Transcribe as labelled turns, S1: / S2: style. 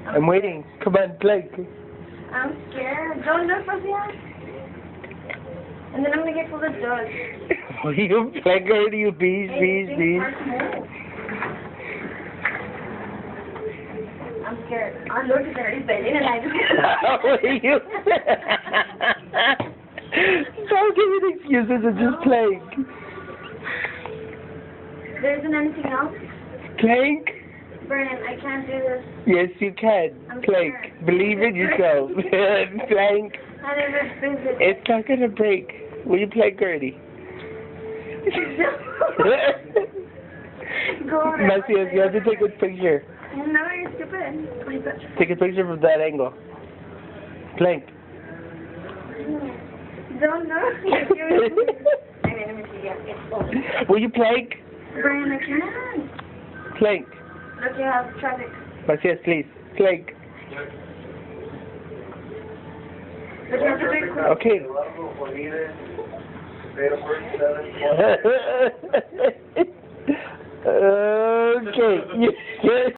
S1: I'm waiting. Come on, play.
S2: I'm scared. Don't look for me. And then I'm gonna get for the judge.
S1: Will you play, Gertie? You bees.
S2: I'm scared. I'm looking at it belly and
S1: How will you? Don't give me excuses and just playing.
S2: There isn't anything else?
S1: Plank?
S2: Brandon, I can't do this.
S1: Yes, you can.
S2: I'm
S1: Plank.
S2: scared.
S1: Believe in yourself. Plank.
S2: I never visit.
S1: It's not gonna break. Will you play, Gertie?
S2: Go over there.
S1: Macias, you have to take a picture.
S2: No, you're stupid.
S1: Take a picture from that angle. Plank.
S2: Don't know. Let me see. Yeah, it's over.
S1: Will you plank?
S2: Brandon, I can't.
S1: Plank.
S2: Look, you have traffic.
S1: Macias, please. Plank.
S2: But you have to do it quick.
S1: Okay. Okay.